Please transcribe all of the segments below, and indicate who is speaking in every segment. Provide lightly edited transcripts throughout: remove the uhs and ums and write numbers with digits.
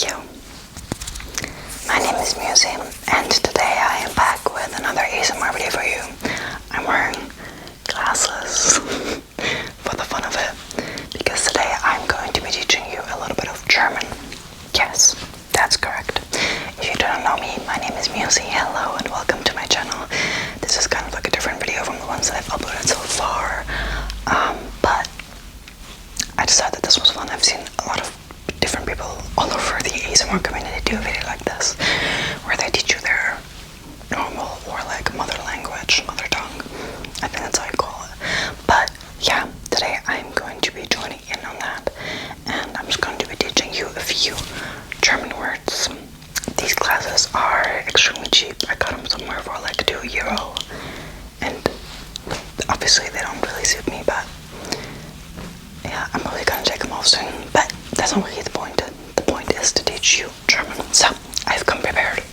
Speaker 1: you. My name is Musi, and today I am back with another ASMR video for you. I'm wearing glasses for the fun of it, because today I'm going to be teaching you a little bit of German. Yes, that's correct. If you don't know me, my name is Musi. Hello and welcome to my channel. This is kind of like a different video from the ones that I've uploaded so far, but I decided this was fun. I've seen a lot of different people all over the ASMR community do a video like this, where they teach you their normal or like mother language, mother tongue. I think that's how you call it. But yeah, today I'm going to be joining in on that, and I'm just going to be teaching you a few German words. These classes are extremely cheap. I got them somewhere for like €2, and obviously they don't really suit me, but yeah, I'm probably gonna take them off soon, but that's not really the point. The point is to teach you German. So, I've come prepared.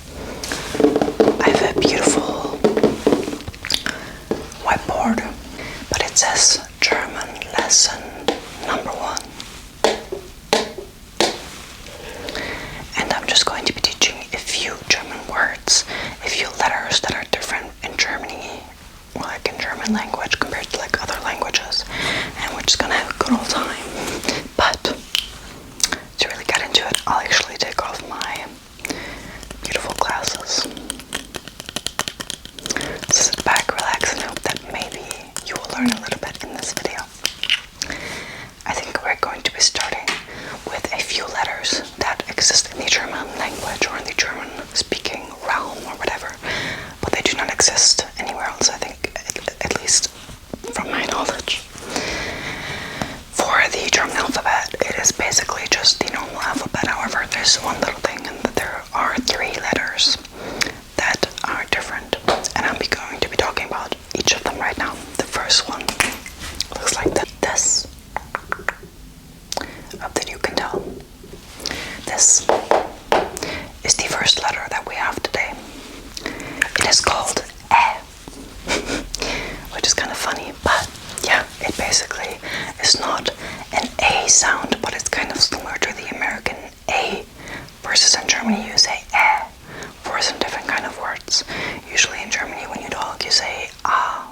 Speaker 1: I have a beautiful whiteboard, but it says German lesson number 1. And I'm just going to be teaching a few German words, a few letters that are different in Germany, like in German language compared to like other languages, and we're just gonna have a good old time. But to really get into it, I'll actually take off my beautiful glasses. So sit back, relax, and hope that maybe you will learn a little bit in this video. I think we're going to be starting with a few letters that exist in the German language or in the German speaking realm or whatever, but they do not exist anywhere else, I think, at least from my knowledge. For the German alphabet, it is basically just the normal alphabet. However, there's one little thing, and that there are 3 letters that are different, and I'm going to be talking about each of them right now. The first one looks like this. I hope that you can tell. This is the first letter that we have today. It is called E, which is kind of funny, but yeah, it basically is not an A sound, but it's kind of similar to the American A, versus in Germany you say E for some different kind of words. Usually in Germany when you talk you say A,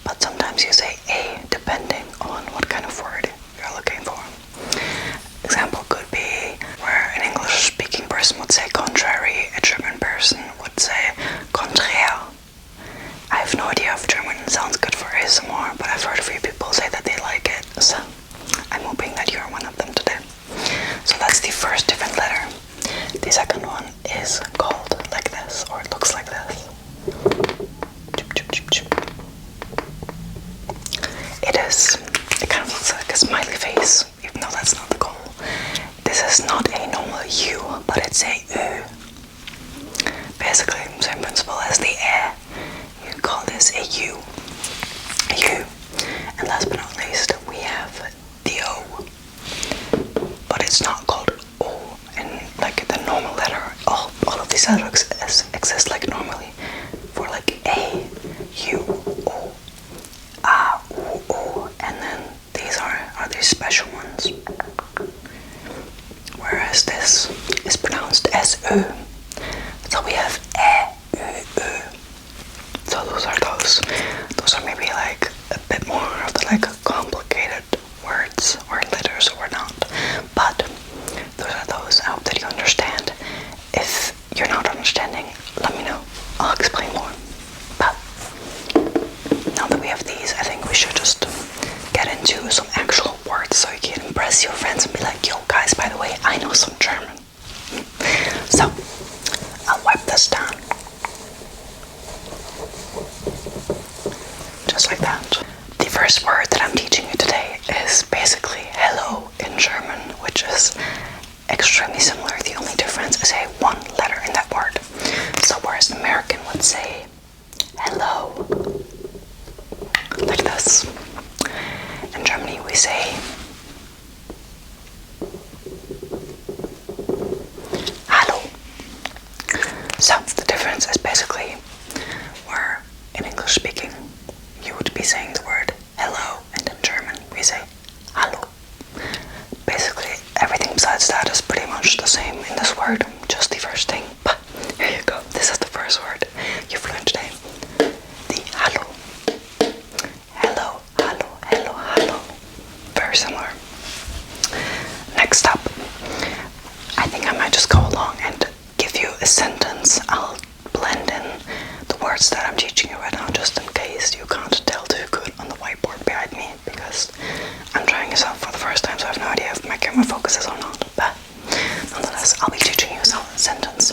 Speaker 1: but sometimes you say A depending on what kind of word you're looking for. Example could be where an English speaking person would say contrary, a German person would say contraire. I have no idea if German sounds good for ASMR, but I've heard a few people say that they like it, so I'm hoping that you're one of them today. So that's the first different letter. The second one is called like this, or it looks like this. It kind of looks like a smiley face, even though that's not the goal. This is not a normal U, but it's a U. Basically, same principle as the E. You call this a U. A U. And last but not least, we have the O. But it's not called O in like the normal letter. All of these letters exist like normally. For like A, U, O, A, U, O. And then these are these special ones. Whereas this is pronounced as U. So we have E, U, U. So those are those. Those are maybe like a bit more of the like complicated words or letters or not. But those are those. I hope that you understand. If you're not understanding, let me know. I'll explain more. But now that we have these, I think we should just get into some actual words so you can impress your friends and be like, yo guys, by the way, I know some German. So I'll wipe this down. Just like that. The first word that I'm teaching you today is basically hello in German, which is extremely similar. The only difference is a 1 letter in that word. So whereas an American would say hello like this, in Germany we say hallo. So the difference is basically where in English speaking you would be saying the word hello, and in German we say hallo. Basically everything besides that is pretty much the word, just the first thing. But here you go. This is the first word you've learned today. The hello. Hello, hello, hello, hello. Very similar. Next up, I think I might just go along and give you a sentence. I'll blend in the words that I'm teaching you right now, just in case you can't tell too good on the whiteboard behind me, because I'm trying this out for the first time, so I have no idea if my camera focuses or not. But nonetheless, I'll be teaching you some sentence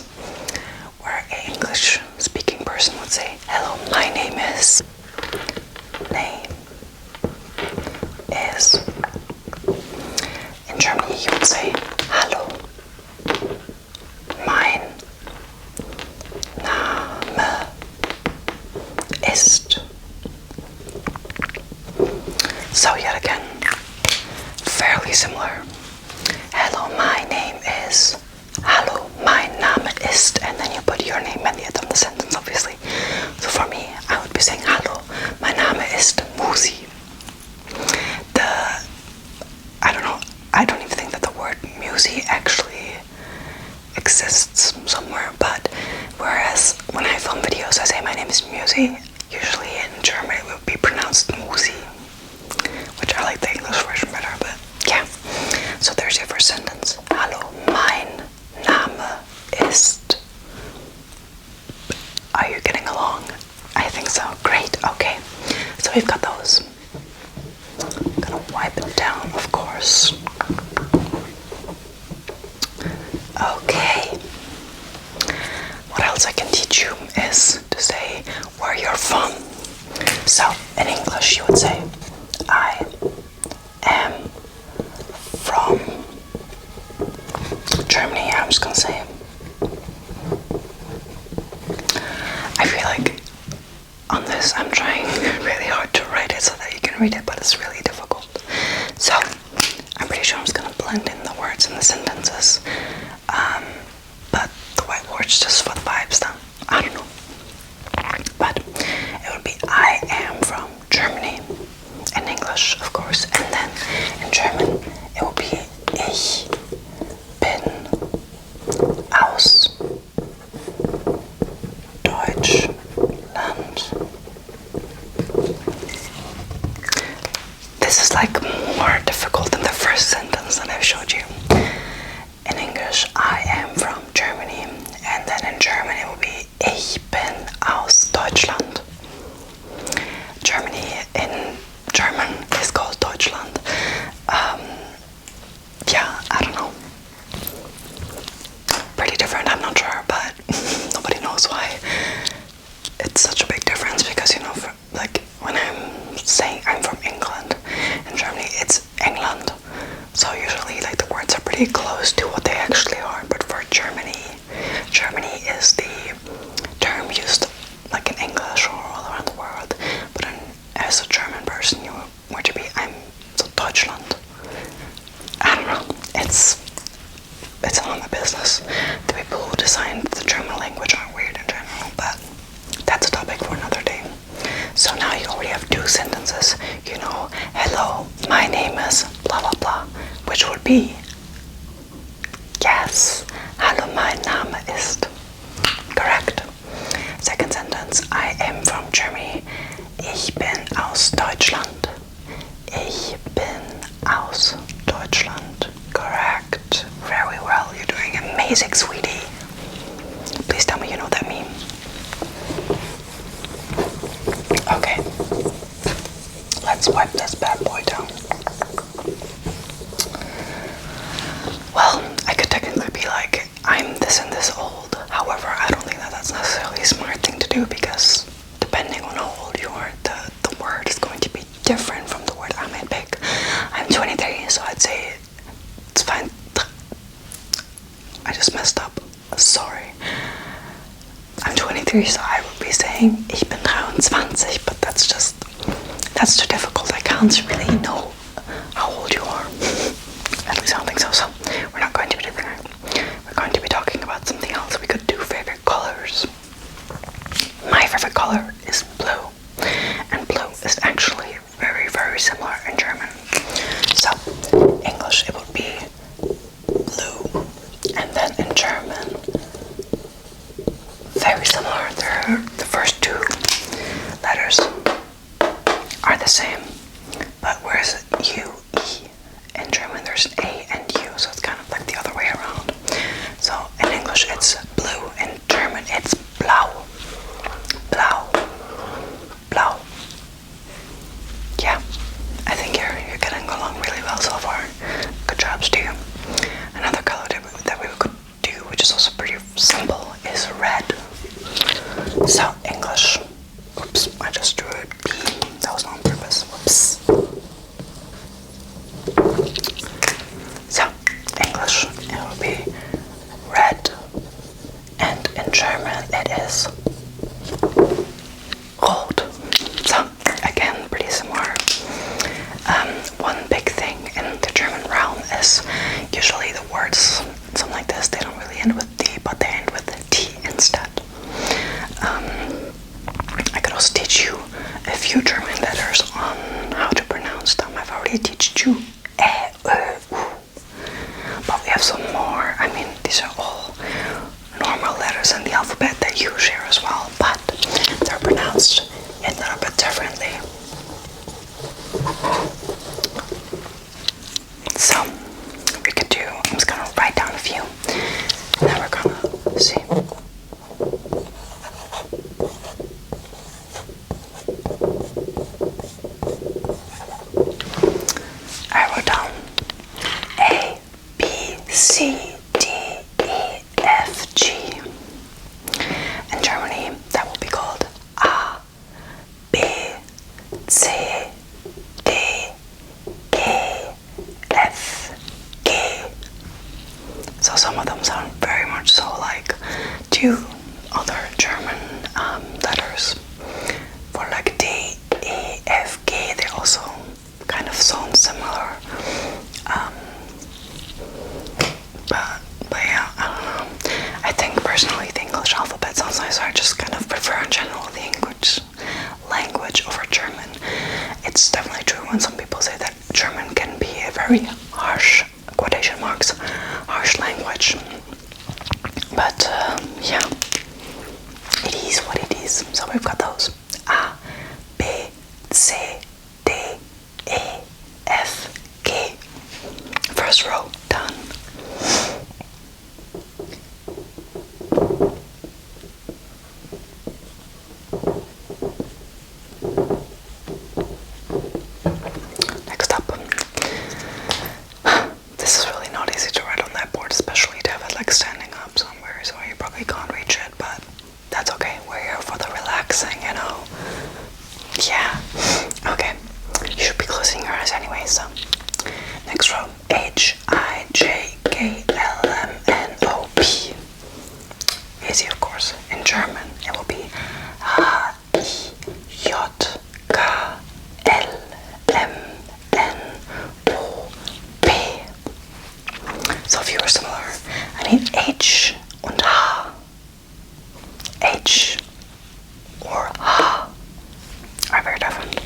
Speaker 1: where an English speaking person would say, hello, my name is. Name is. In Germany, you would say, hallo, mein Name ist. So yet again, fairly similar. Hello, my name is. Hallo, mein Name ist. And then you put your name at the end of the sentence, obviously. So for me, I would be saying, hallo, mein Name ist Musi. I don't even think that the word Musi actually exists somewhere, but whereas when I film videos I say my name is Musi, usually in German it would be pronounced Musi, which I like the English version better, but yeah. So there's your first sentence. Hallo, mein Name ist. Are you getting along? I think so. Great. Okay. So we've got those. I'm gonna wipe it down, of course. Okay. What else I can teach you is to say where you're from. So in English you would say, I am from Germany. I'm just gonna say. I feel like on this I'm trying really hard to write it so that you can read it, but it's really difficult. So I'm pretty sure I'm just gonna blend in the words in the sentences. But the whiteboard's just for the vibes then. I don't know. But it would be I am from Germany in English, of course, and then in German it would be Ich bin aus Deutschland. This is like more difficult than the first sentence that I showed you. In English, I am from Germany, and then in German it will be Ich bin aus Deutschland. Germany in German is called Deutschland. Yeah, I don't know. Pretty different, I'm not sure, but nobody knows why it's such a big difference, because, you know, like when I'm saying I'm from England, in Germany it's England. So usually like the words are pretty close to what they actually are, but for Germany is the term used like in English or all around the world, but as a German person you were to be I'm so Deutschland. I don't know, it's none of my business. The people who designed the German language are weird in general, but that's a topic for another day. So now you already have two sentences. You know, hello, my name is blah blah blah, which would be, yes, hallo, mein Name ist. Correct. Second sentence, I am from Germany. Ich bin aus Deutschland. Ich bin aus Deutschland. Correct. Very well. You're doing amazing, sweetie. Please tell me you know that meme. Okay. Let's wipe this bad boy down. Well, I could technically be like, I'm this and this old. However, I don't think that that's necessarily a smart thing to do, because depending on how old you are, the word is going to be different from the word I might pick. I'm 23, so I'd say it's fine. I just messed up. Sorry. I'm 23, so I would be saying Ich bin 23, but that's too difficult. I can't really know how old you are. At least I don't think so. So we're not going to be doing that. We're going to be talking about something else. We could do favorite colors. My favorite color is blue, and blue is actually very, very similar in German. So English it would be blue, and then in German English it will be red, and in German it is rot. So again, pretty similar. One big thing in the German realm is usually the words, something like this, they don't really end with D, but they end with T instead. I could also teach you a few German letters on how to pronounce them. I've already taught you but we have some more. I mean, these are all normal letters in the alphabet that you share as well, but they're pronounced a little bit differently. So, we could do, I'm just gonna write down a few, and then we're gonna see. I wrote down A, B, C, D, E, F, G. In Germany, that will be called A, B, C, D, E, F, G. So some of them sound very much so like two other German letters. For like D, E, F, G, they also kind of sound similar. But yeah, I don't know. I think personally the English alphabet sounds nicer. I just kind of prefer in general the English language over German. It's definitely true when some people say that German can be a very harsh, quotation marks, harsh language. But yeah, it is what it is. So we've got those. A, B, C, D, E, F, G. First row done. Next up. This is really not easy to write on that board, especially to have it like standing up somewhere, so you probably can't reach it, but that's okay. We're here for the relaxing, you know. Yeah. Okay. You should be closing your eyes anyway, so. Next row. H, I, J, K, L, M, N, O, P. Easy, of course. In German, it will be H, I, J, K, L, M, N, O, P. So if you were similar, I mean H und H. H or H are very different.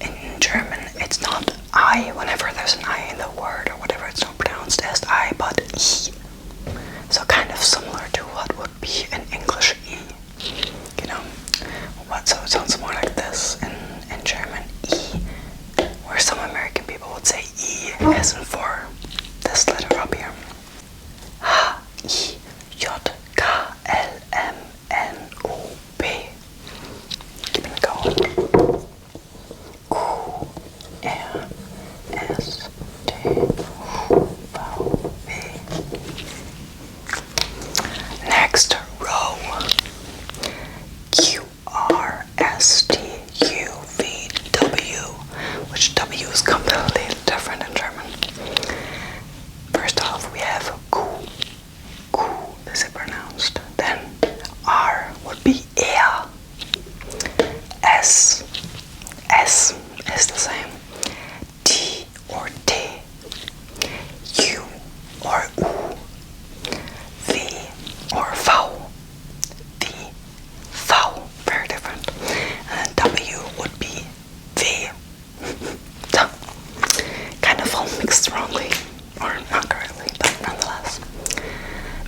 Speaker 1: In German, it's not I whenever there's an I in the word or whatever, it's not pronounced as I, but E. So kind of similar to what would be in English E. You know? So it sounds more like this in German, E. Where some American people would say E as in for this letter up here. H, I, J, K, L, M, N, O, P. Keeping it going. Q, R, S, T, U, V. Next row. Q, R, S, T, U, V, W, which W is completely different in German. First off, we have Q. Q is it pronounced? Then R would be er. S. S is the same. T or T. U or U. V or V. V. V. Very different. And then W would be V. So, kind of all mixed wrongly. Or not correctly, but nonetheless.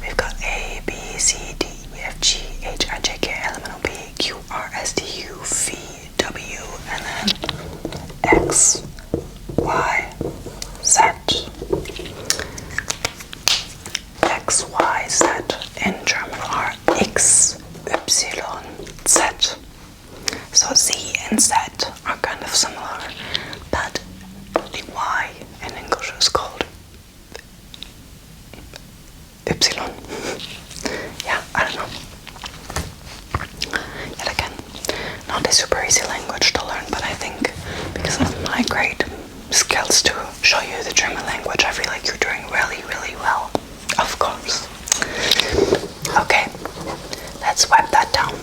Speaker 1: We've got A, B, C, D, E, F, G, H, I, J, K, L, M, N, O, P, Q, R, S, T, U, V, W, and then X, Y, Z. X, Y, Z in German are X, Y, Z. So Z and Z are kind of similar, but the Y in English is called Y. Yeah, I don't know. Yet again, not a super easy language to learn, but I think because of my great skills to show you the German language, I feel like you're doing really, really well. Of course. Okay, let's wipe that down.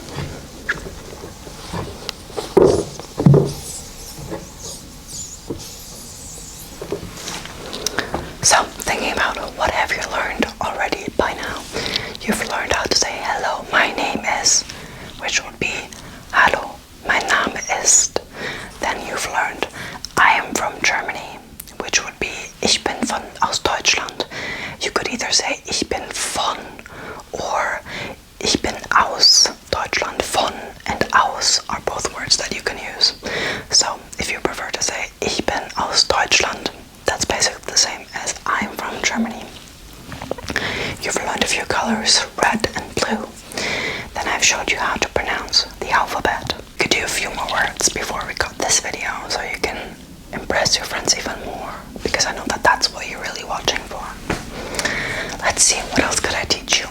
Speaker 1: So, thinking about what have you learned already by now? You've learned how to say hello, my name is, which would be hallo, mein Name ist. Then you've learned I am from Germany, which would be ich bin aus Deutschland. You could either say ich bin von or ich bin aus Deutschland. Von and aus are both words that you can use. So if you prefer to say ich bin aus Deutschland, that's basically the same as I'm from Germany. You've learned a few colors, red and blue. Then I've showed you how to pronounce the alphabet. Could do a few more words before we cut this video so you can impress your friends even more, because I know that that's what you're really watching for. Let's see, what else could I teach you?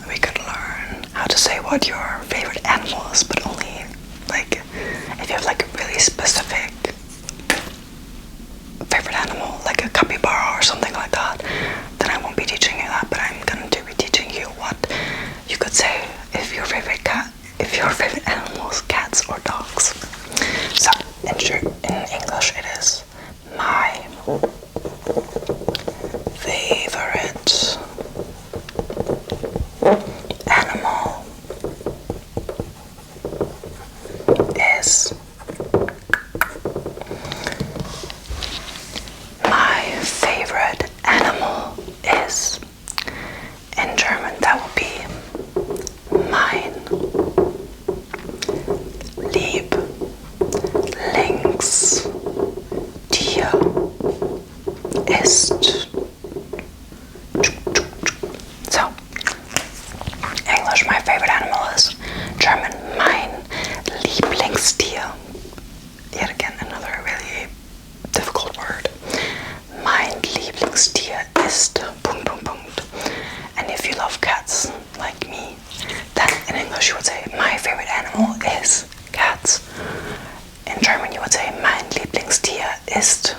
Speaker 1: We could learn how to say what your favorite animal is, but only like if you have like a really specific favorite animal, like a capybara or something like that, then I won't be teaching you that, but I'm going to be teaching you what you could say if your favorite animal is cats or dogs. So in English it is my favorite animal is in German that would be mein Lieblingstier ist. So, English, my favorite animal is. German, mein Lieblingstier. Yet again, another really difficult word. Mein Lieblingstier ist. And if you love cats like me, then in English you would say my favorite animal is cats. In German you would say mein Lieblingstier ist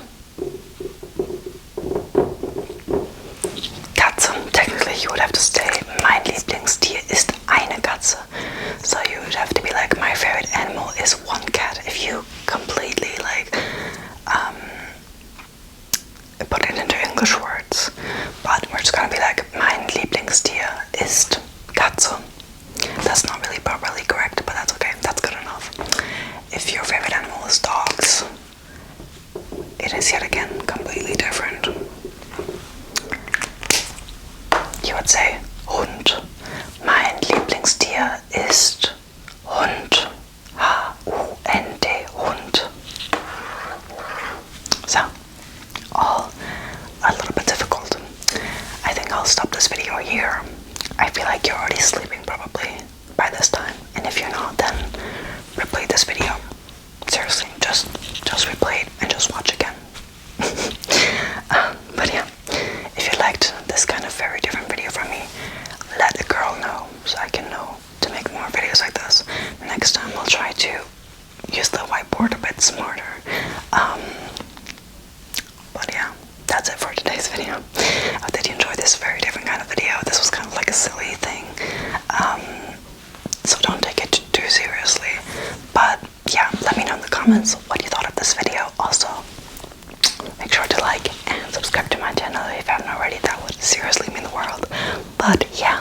Speaker 1: Katze. Technically you would have to say mein Lieblingstier ist eine Katze. So you would have to be like my favorite animal is one cat if you completely put it into English words. But we're just gonna be like mein Lieblingstier ist Katze. That's not really properly correct, but that's okay. That's good enough. If your favorite animal is dogs, it is yet again completely different. You would say Hund. Mein Lieblingstier ist Hund. H-U-N-D, Hund. So, all a little bit difficult. I think I'll stop this video here. I feel like you're already sleeping probably by this time, and if you're not, then replay this video. Seriously, just replay it and just watch again. But yeah, if you liked this kind of very different video from me, let a girl know so I can know to make more videos like this. Next time I'll try to use the whiteboard a bit smarter. But yeah, that's it for today's video. I hope that you enjoyed this very different kind of video. This was kind of like a silly thing, so don't take it too seriously. But yeah, let me know in the comments what you thought of this video. Also, make sure to like and subscribe to my channel if you haven't already. That would seriously mean the world. But yeah,